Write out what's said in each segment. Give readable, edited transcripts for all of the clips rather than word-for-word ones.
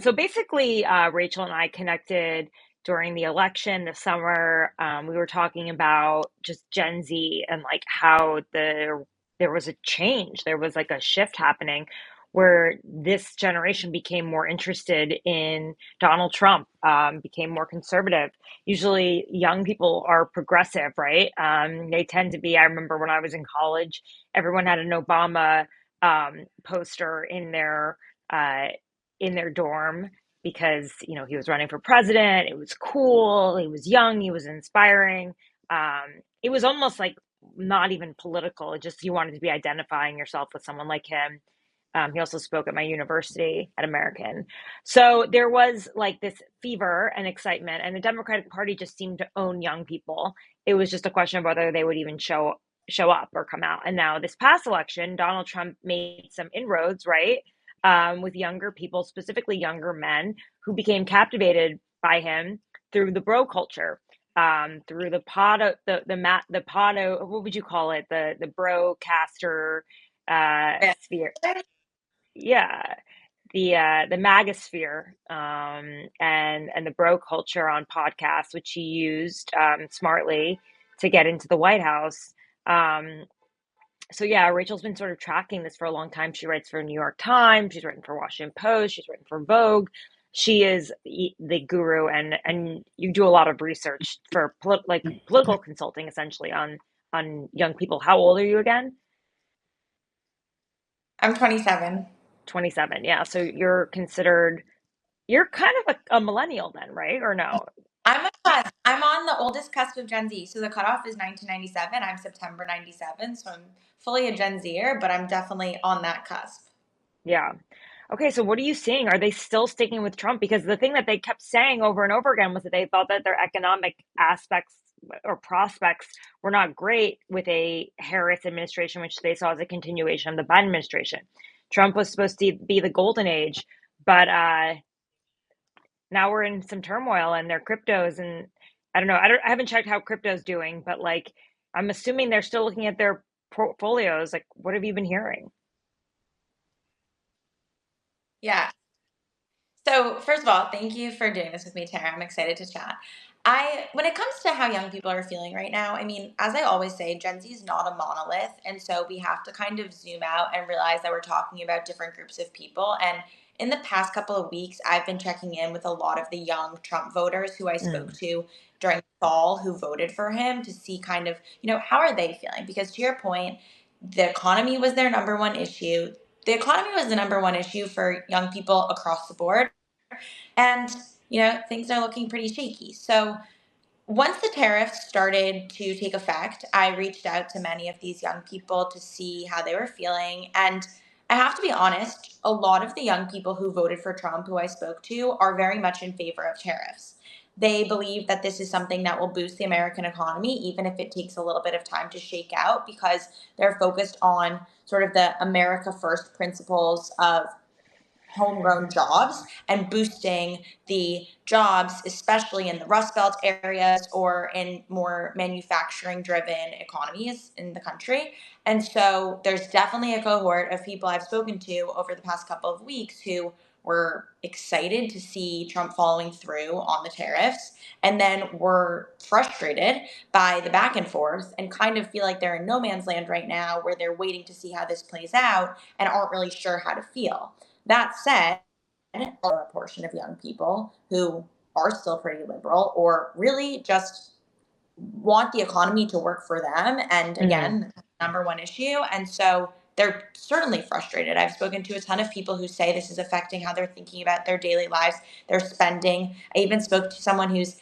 So basically, Rachel and I connected during the election this summer. We were talking about just Gen Z and like how there was a change. There was like a shift happening where this generation became more interested in Donald Trump, became more conservative. Usually, young people are progressive, right? They tend to be. I remember when I was in college, everyone had an Obama poster uh, in their dorm because he was running for president. It was cool. He was young. He was inspiring. It was almost like not even political. It just you wanted to be identifying yourself with someone like him. He also spoke at my university at American. So there was like this fever and excitement, and the Democratic Party just seemed to own young people. It was just a question of whether they would even show up or come out. And now this past election, Donald Trump made some inroads, right? With younger people, specifically younger men, who became captivated by him through the bro culture, through the what would you call it, the broadcaster sphere, yeah, the magosphere, and the bro culture on podcasts, which he used smartly to get into the White House. So yeah, Rachel's been sort of tracking this for a long time. She writes for New York Times, she's written for Washington Post, she's written for Vogue. She is the guru, and you do a lot of research for political consulting, essentially on young people. How old are you again? I'm 27. 27. Yeah. So you're kind of a millennial then, right? Or no? I'm on the oldest cusp of Gen Z. So the cutoff is 1997. I'm September 97. So I'm fully a Gen Zer, but I'm definitely on that cusp. Yeah. Okay, so what are you seeing? Are they still sticking with Trump? Because the thing that they kept saying over and over again was that they thought that their economic aspects or prospects were not great with a Harris administration, which they saw as a continuation of the Biden administration. Trump was supposed to be the golden age, but now we're in some turmoil and their cryptos, and I don't know. I haven't checked how crypto's doing, but like I'm assuming they're still looking at their portfolios. Like, what have you been hearing? Yeah. So first of all, thank you for doing this with me, Tara. I'm excited to chat. When it comes to how young people are feeling right now, I mean, as I always say, Gen Z is not a monolith. And so we have to kind of zoom out and realize that we're talking about different groups of people. And in the past couple of weeks, I've been checking in with a lot of the young Trump voters who I spoke Mm, to during the fall who voted for him to see kind of, how are they feeling? Because to your point, the economy was their number one issue. The economy was the number one issue for young people across the board. And, things are looking pretty shaky. So once the tariffs started to take effect, I reached out to many of these young people to see how they were feeling. And I have to be honest, a lot of the young people who voted for Trump, who I spoke to, are very much in favor of tariffs. They believe that this is something that will boost the American economy, even if it takes a little bit of time to shake out, because they're focused on sort of the America First principles of homegrown jobs and boosting the jobs, especially in the Rust Belt areas or in more manufacturing driven economies in the country. And so there's definitely a cohort of people I've spoken to over the past couple of weeks who were excited to see Trump following through on the tariffs, and then were frustrated by the back and forth and kind of feel like they're in no man's land right now where they're waiting to see how this plays out and aren't really sure how to feel. That said, are a portion of young people who are still pretty liberal or really just want the economy to work for them. And mhm. again, number one issue. And so they're certainly frustrated. I've spoken to a ton of people who say this is affecting how they're thinking about their daily lives, their spending. I even spoke to someone who's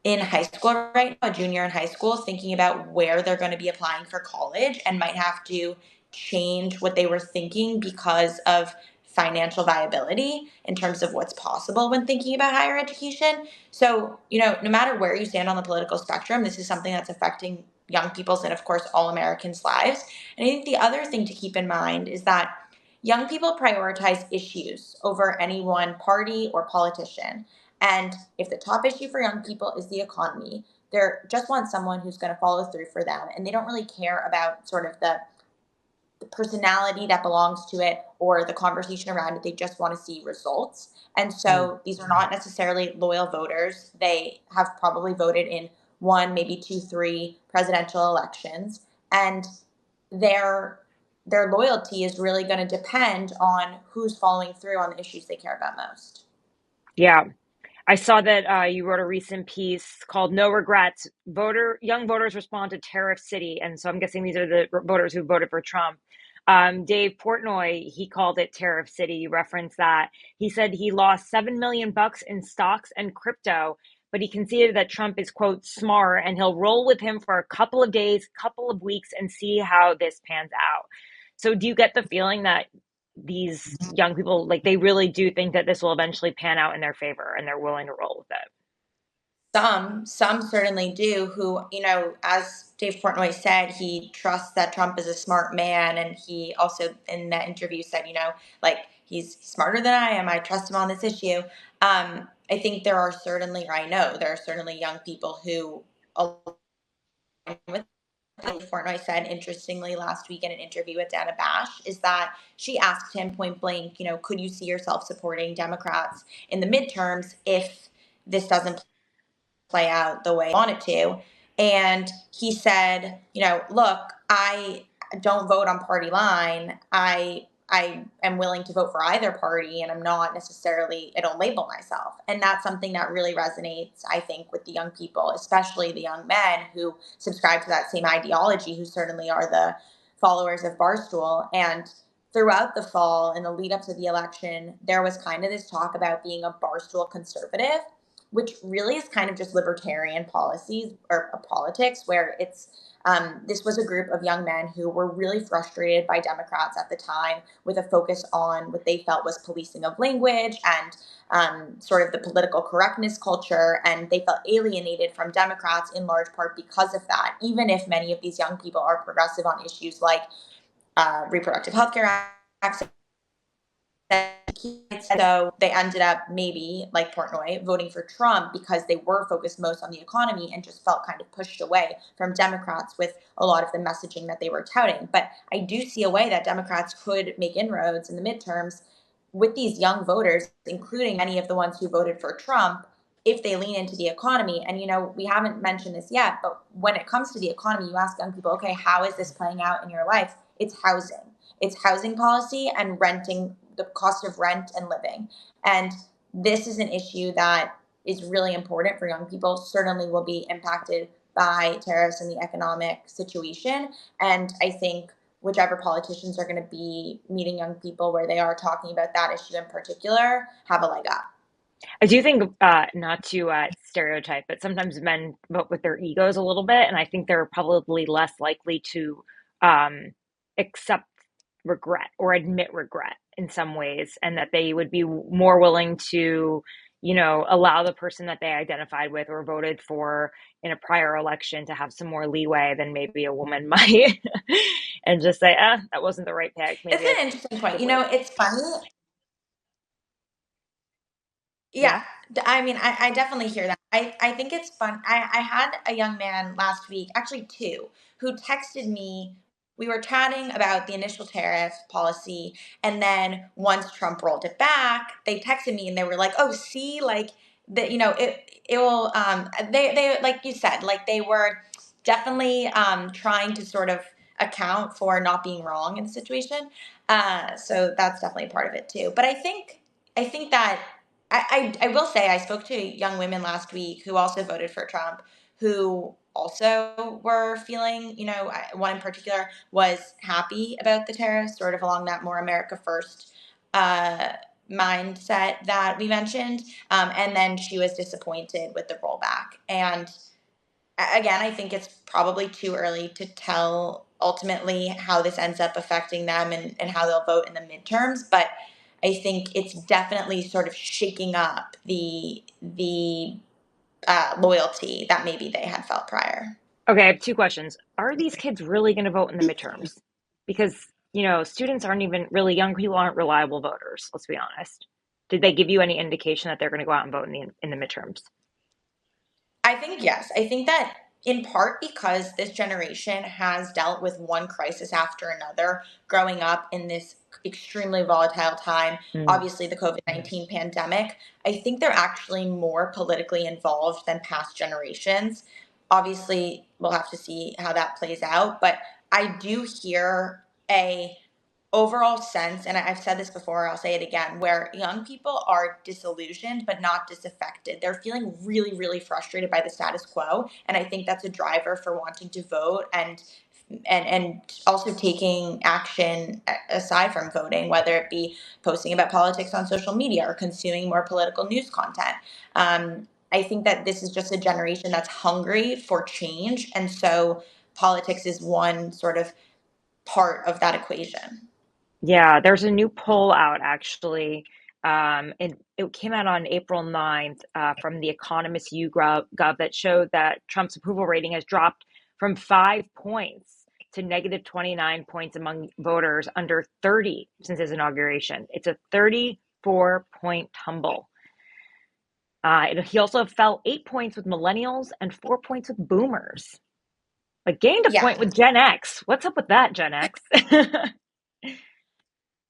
in high school right now, a junior in high school, thinking about where they're going to be applying for college and might have to change what they were thinking because of financial viability in terms of what's possible when thinking about higher education. So, no matter where you stand on the political spectrum, this is something that's affecting young people's and, of course, all Americans' lives. And I think the other thing to keep in mind is that young people prioritize issues over any one party or politician. And if the top issue for young people is the economy, they just want someone who's going to follow through for them. And they don't really care about sort of the the personality that belongs to it or the conversation around it. They just want to see results. And Mm. so these are not necessarily loyal voters. They have probably voted in one, maybe two, three presidential elections. And their their loyalty is really going to depend on who's following through on the issues they care about most. Yeah. I saw that you wrote a recent piece called "No Regrets: Young Voters Respond to Tariff City," and so I'm guessing these are the voters who voted for Trump. Dave Portnoy, he called it Tariff City. You referenced that. He said he lost $7 million in stocks and crypto, but he conceded that Trump is, quote, smart, and he'll roll with him for a couple of days, couple of weeks, and see how this pans out. So, do you get the feeling that these young people, like, they really do think that this will eventually pan out in their favor and they're willing to roll with it? Some certainly do, who, as Dave Portnoy said, he trusts that Trump is a smart man. And he also, in that interview, said, like, he's smarter than I am. I trust him on this issue. I think there are certainly, or I know there are certainly young people who align with Portnoy said, interestingly, last week in an interview with Dana Bash, is that she asked him point blank, could you see yourself supporting Democrats in the midterms if this doesn't play out the way I want it to? And he said, look, I don't vote on party line. I am willing to vote for either party, and I'm not necessarily, I don't label myself. And that's something that really resonates, I think, with the young people, especially the young men who subscribe to that same ideology, who certainly are the followers of Barstool. And throughout the fall, in the lead up to the election, there was kind of this talk about being a Barstool conservative, which really is kind of just libertarian policies or politics, where it's this was a group of young men who were really frustrated by Democrats at the time, with a focus on what they felt was policing of language and sort of the political correctness culture. And they felt alienated from Democrats in large part because of that, even if many of these young people are progressive on issues like reproductive health care access. So they ended up, maybe like Portnoy, voting for Trump because they were focused most on the economy and just felt kind of pushed away from Democrats with a lot of the messaging that they were touting. But I do see a way that Democrats could make inroads in the midterms with these young voters, including many of the ones who voted for Trump, if they lean into the economy. And, we haven't mentioned this yet, but when it comes to the economy, you ask young people, okay, how is this playing out in your life? It's housing. It's housing policy and renting, the cost of rent and living. And this is an issue that is really important for young people, certainly will be impacted by tariffs and the economic situation. And I think whichever politicians are going to be meeting young people where they are talking about that issue in particular have a leg up. I do think, not to stereotype, but sometimes men vote with their egos a little bit, and I think they're probably less likely to um, accept regret or admit regret in some ways, and that they would be more willing to, allow the person that they identified with or voted for in a prior election to have some more leeway than maybe a woman might, and just say, that wasn't the right pick. It's Maybe I an interesting point. should wait. It's funny. Yeah. Yeah. I mean, I definitely hear that. I think it's fun. I had a young man last week, actually two, who texted me. We were chatting about the initial tariff policy. And then once Trump rolled it back, they texted me and they were like, oh, see, like, it will, they, like you said, like, they were definitely trying to sort of account for not being wrong in the situation. So that's definitely a part of it too. But I think that I will say I spoke to young women last week who also voted for Trump, who also were feeling, one in particular was happy about the tariffs, sort of along that more America first uh, mindset that we mentioned. And then she was disappointed with the rollback. And again, I think it's probably too early to tell ultimately how this ends up affecting them, and how they'll vote in the midterms. But I think it's definitely sort of shaking up the loyalty that maybe they had felt prior. Okay, I have two questions. Are these kids really going to vote in the midterms? Because, students aren't even really, young people aren't reliable voters, let's be honest. Did they give you any indication that they're going to go out and vote in the midterms? I think yes. I think that in part because this generation has dealt with one crisis after another, growing up in this extremely volatile time, Mm. obviously the COVID-19 pandemic. I think they're actually more politically involved than past generations. Obviously, we'll have to see how that plays out, but I do hear a overall sense, and I've said this before, I'll say it again, where young people are disillusioned but not disaffected. They're feeling really, really frustrated by the status quo, and I think that's a driver for wanting to vote and also taking action aside from voting, whether it be posting about politics on social media or consuming more political news content. I think that this is just a generation that's hungry for change, and so politics is one sort of part of that equation. Yeah, there's a new poll out actually. It came out on April 9th from the Economist YouGov that showed that Trump's approval rating has dropped from 5 points to negative 29 points among voters under 30 since his inauguration. It's a 34-point tumble. He also fell 8 points with millennials and 4 points with boomers, but gained a Yeah. point with Gen X. What's up with that, Gen X?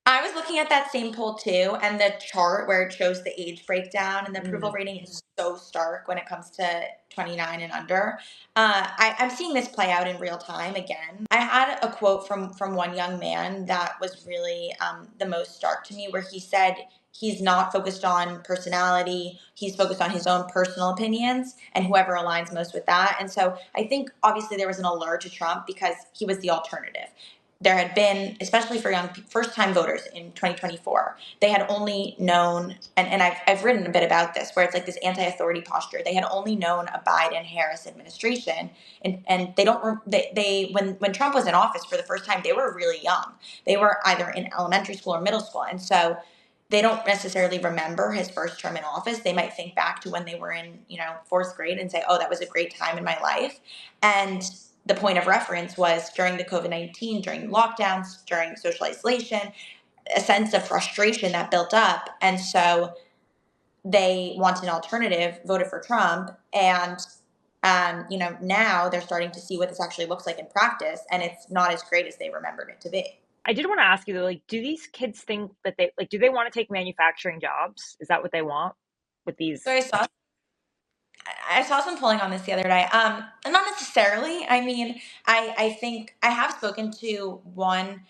I was looking at that same poll too, and the chart where it shows the age breakdown and the approval Mm. rating is so stark when it comes to 29 and under. I'm seeing this play out in real time again. I had a quote from one young man that was really the most stark to me, where he said he's not focused on personality, he's focused on his own personal opinions and whoever aligns most with that. And so I think obviously there was an allure to Trump because he was the alternative. There had been, especially for young first time voters in 2024, they had only known, and I've written a bit about this, where it's like this anti authority posture. They had only known a Biden Harris administration. And they don't, when Trump was in office for the first time, they were really young. They were either in elementary school or middle school. And so they don't necessarily remember his first term in office. They might think back to when they were in, fourth grade and say, oh, that was a great time in my life. And the point of reference was during the COVID-19, during lockdowns, during social isolation, a sense of frustration that built up. And so they wanted an alternative, voted for Trump. And, now they're starting to see what this actually looks like in practice. And it's not as great as they remembered it to be. I did want to ask you though, like, do these kids think that do they want to take manufacturing jobs? Is that what they want with these? So I saw some polling on this the other day. And not necessarily. I mean, I think I have spoken to one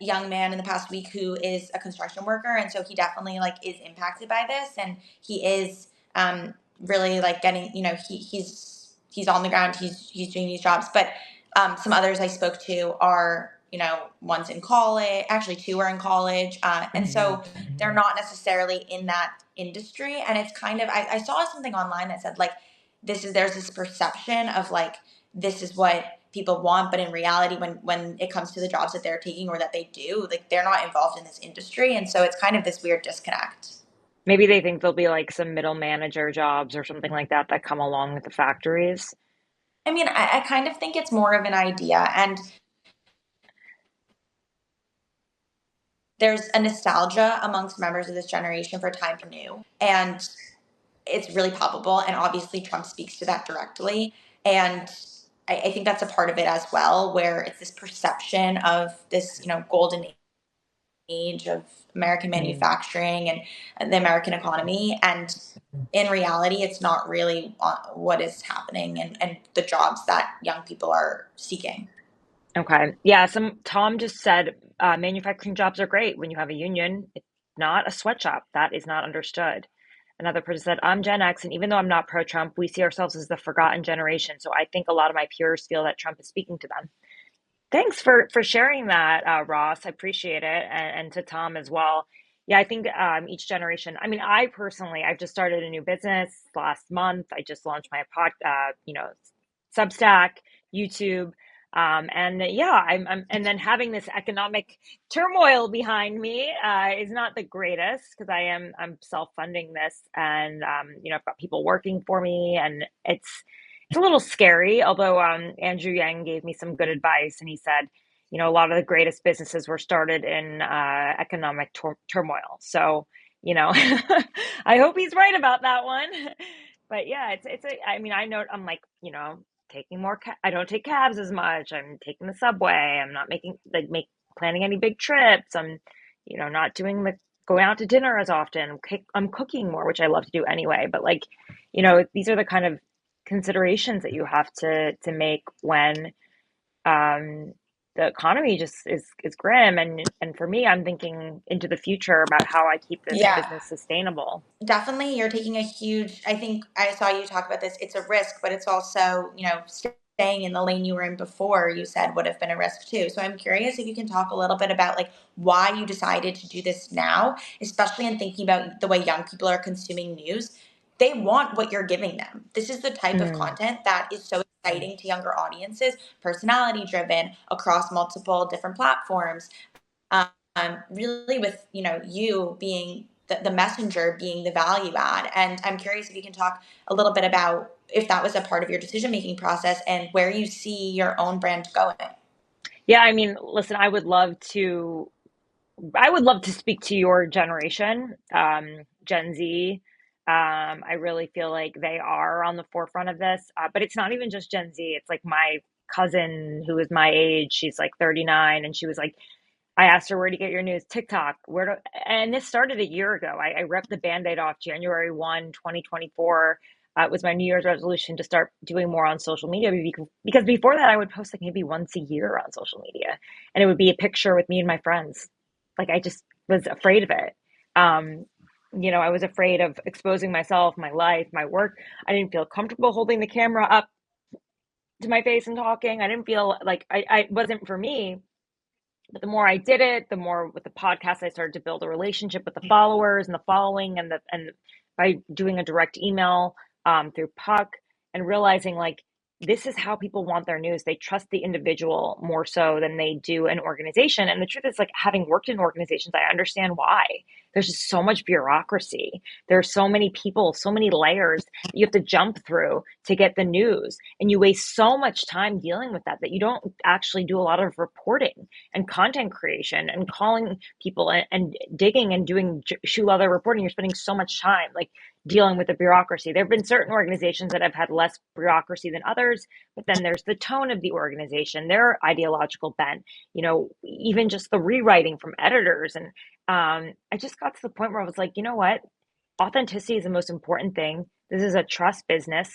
young man in the past week who is a construction worker, and so he definitely like is impacted by this, and he is really like getting, he's on the ground, he's doing these jobs. But some others I spoke to are, one's in college, actually two are in college, and so they're not necessarily in that industry. And it's kind of, I saw something online that said like there's this perception of like this is what people want, but in reality when it comes to the jobs that they're taking or that they do, like they're not involved in this industry, and so it's kind of this weird disconnect. Maybe they think there'll be like some middle manager jobs or something like that that come along with the factories. I mean, I kind of think it's more of an idea, and there's a nostalgia amongst members of this generation for time new, and it's really palpable. And obviously, Trump speaks to that directly. And I think that's a part of it as well, where it's this perception of this, golden age of American Mm. manufacturing and the American economy. And in reality, it's not really what is happening and the jobs that young people are seeking. Okay. Yeah. Tom just said manufacturing jobs are great when you have a union. It's not a sweatshop. That is not understood. Another person said, I'm Gen X, and even though I'm not pro Trump, we see ourselves as the forgotten generation. So I think a lot of my peers feel that Trump is speaking to them. Thanks for sharing that, Ross. I appreciate it, and to Tom as well. Yeah, I think each generation. I mean, I've just started a new business last month. I just launched my Substack, YouTube, and yeah, and then having this economic turmoil behind me is not the greatest because I'm self-funding this, and I've got people working for me, and it's a little scary, although Andrew Yang gave me some good advice, and he said, a lot of the greatest businesses were started in economic turmoil. So, I hope he's right about that one. But yeah, I mean, I know I'm like, taking more I don't take cabs as much. I'm taking the subway. I'm not making like make planning any big trips. I'm, not doing the going out to dinner as often. I'm cooking more, which I love to do anyway. But like, these are the kind of considerations that you have to make when um, the economy just is grim. And for me, I'm thinking into the future about how I keep this Yeah. business sustainable. Definitely, you're taking a huge, I think I saw you talk about this. It's a risk, but it's also, staying in the lane you were in before you said would have been a risk too. So I'm curious if you can talk a little bit about like why you decided to do this now, especially in thinking about the way young people are consuming news. They want what you're giving them. This is the type of Mm. content that is so exciting to younger audiences, personality driven across multiple different platforms. Really with you being the messenger, being the value add. And I'm curious if you can talk a little bit about if that was a part of your decision making process and where you see your own brand going. Yeah, I mean, listen, I would love to speak to your generation, Gen Z. I really feel like they are on the forefront of this, but it's not even just Gen Z. It's like my cousin who is my age. She's like 39, and she was like, I asked her, where do you get your news? TikTok. And this started a year ago. I ripped the Band-Aid off January 1, 2024. It was my New Year's resolution to start doing more on social media because before that I would post like maybe once a year on social media, and it would be a picture with me and my friends. Like I just was afraid of it. Um, I was afraid of exposing myself, my life, my work. I didn't feel comfortable holding the camera up to my face and talking. I didn't feel like I wasn't for me. But the more I did it, the more with the podcast, I started to build a relationship with the followers and the following, and by doing a direct email through Puck and realizing like this is how people want their news. They trust the individual more so than they do an organization. And the truth is, like having worked in organizations, I understand why. There's just so much bureaucracy. There's so many people, so many layers that you have to jump through to get the news, and you waste so much time dealing with that you don't actually do a lot of reporting and content creation and calling people and digging and doing shoe leather reporting. You're spending so much time like dealing with the bureaucracy. There have been certain organizations that have had less bureaucracy than others, but then there's the tone of the organization, their ideological bent, even just the rewriting from editors. And I just got to the point where I was like, you know what? Authenticity is the most important thing. This is a trust business.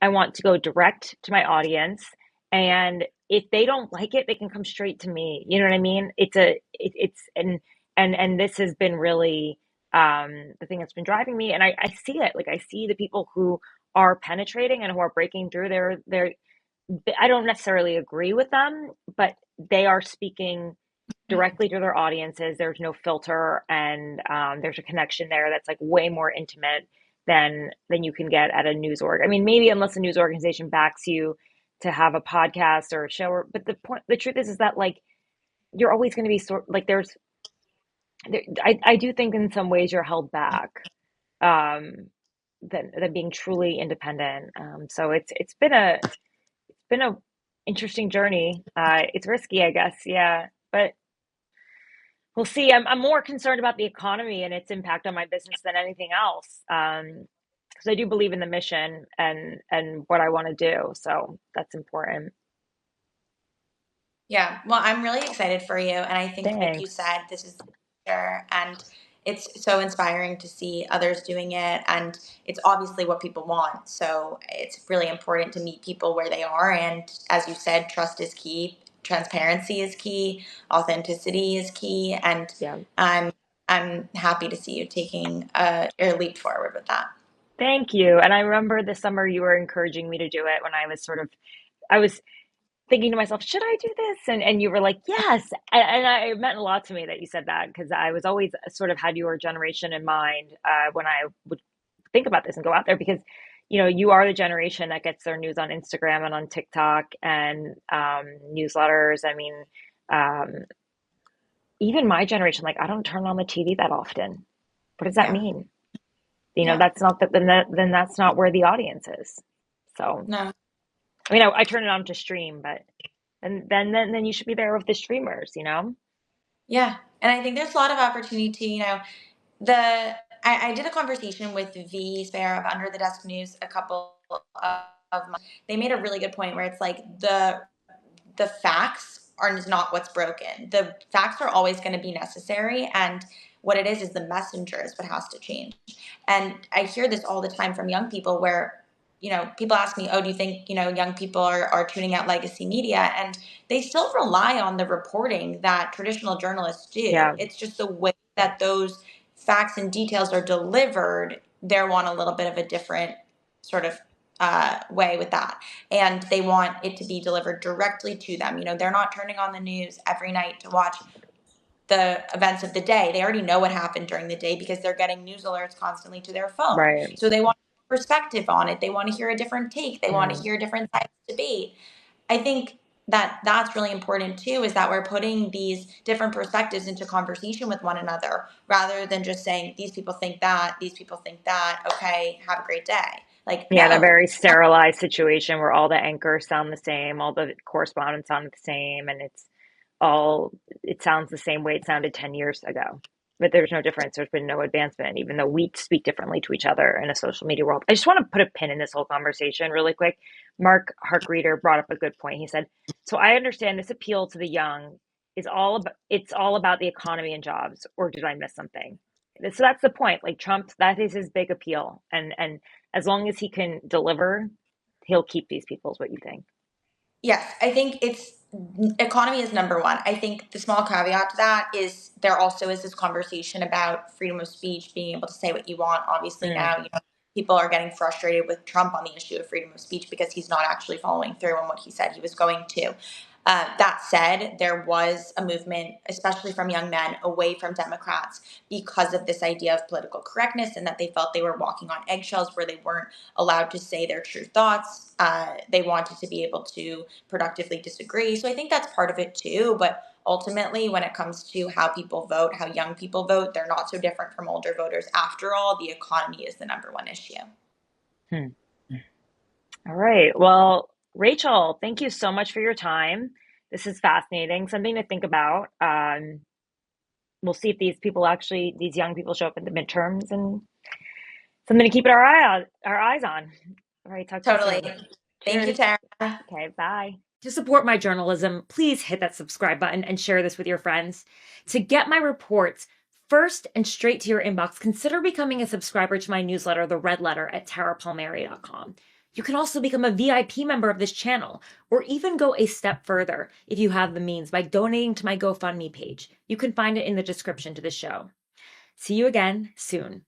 I want to go direct to my audience, and if they don't like it, they can come straight to me. You know what I mean? It's and this has been really the thing that's been driving me, and I see it. Like I see the people who are penetrating and who are breaking through. I don't necessarily agree with them, but they are speaking directly to their audiences. There's no filter, and there's a connection there that's like way more intimate than you can get at a news org. I mean, maybe unless a news organization backs you to have a podcast or a show, but the truth is that like you're always going to be like I do think in some ways you're held back um, than being truly independent. So it's been a interesting journey. It's risky, I guess, yeah, but we'll see. I'm more concerned about the economy and its impact on my business than anything else. Because I do believe in the mission and what I want to do. So that's important. Yeah, well, I'm really excited for you. And I think, like you Thanks. said, this is the future. And it's so inspiring to see others doing it. And it's obviously what people want. So it's really important to meet people where they are. And as you said, trust is key, transparency is key, authenticity is key. And Yeah. I'm I'm happy to see you taking your leap forward with that. Thank you. And I remember this summer you were encouraging me to do it when I was thinking to myself, should I do this? And you were like, yes. And it meant a lot to me that you said that because I was always sort of had your generation in mind when I would think about this and go out there because, you are the generation that gets their news on Instagram and on TikTok and newsletters. I mean, um, even my generation, like I don't turn on the TV that often. What does that Yeah. mean? Yeah. That's not then that's not where the audience is. So, No. I mean, I turn it on to stream, but then you should be there with the streamers, you know? Yeah. And I think there's a lot of opportunity to, I did a conversation with V Spare of Under the Desk News a couple they made a really good point where it's like the facts are not what's broken. The facts are always going to be necessary, and what it is the messenger is what has to change. And I hear this all the time from young people where, people ask me, oh, do you think, young people are tuning out legacy media? And they still rely on the reporting that traditional journalists do. Yeah, It's just the way that those facts and details are delivered. They're on a little bit of a different sort of way with that. And they want it to be delivered directly to them. They're not turning on the news every night to watch the events of the day. They already know what happened during the day because they're getting news alerts constantly to their phone. right. So they want perspective on it. They want to hear a different take. They want to Mm. hear different sides of debate. I think that that's really important too, is that we're putting these different perspectives into conversation with one another rather than just saying, these people think that, these people think that, okay, have a great day. Like, Yeah, in a no, very sterilized situation where all the anchors sound the same, all the correspondents sound the same, and it sounds the same way it sounded 10 years ago. But there's no difference. There's been no advancement, even though we speak differently to each other in a social media world. I just want to put a pin in this whole conversation really quick. Mark Harkreader brought up a good point. He said, so I understand this appeal to the young it's all about the economy and jobs, or did I miss something? So that's the point. Like Trump, that is his big appeal. And as long as he can deliver, he'll keep these people, is what you think. yes, I think it's economy is number one. I think the small caveat to that is there also is this conversation about freedom of speech, being able to say what you want. Obviously, Mm, now people are getting frustrated with Trump on the issue of freedom of speech because he's not actually following through on what he said he was going to. That said, there was a movement, especially from young men, away from Democrats because of this idea of political correctness and that they felt they were walking on eggshells where they weren't allowed to say their true thoughts. They wanted to be able to productively disagree. So I think that's part of it too. But ultimately, when it comes to how people vote, how young people vote, they're not so different from older voters. After all, the economy is the number one issue. hmm. All right. Well, Rachel, thank you so much for your time. This is fascinating, something to think about. We'll see if these young people show up at the midterms, and something to keep our eyes on. All right. Talk to you Totally. soon. Thank you, Cheers. Tara. Okay. Bye. To support my journalism, please hit that subscribe button and share this with your friends. To get my reports first and straight to your inbox, consider becoming a subscriber to my newsletter, The Red Letter, at tarapalmeri.com. You can also become a VIP member of this channel, or even go a step further if you have the means by donating to my GoFundMe page. You can find it in the description to the show. See you again soon.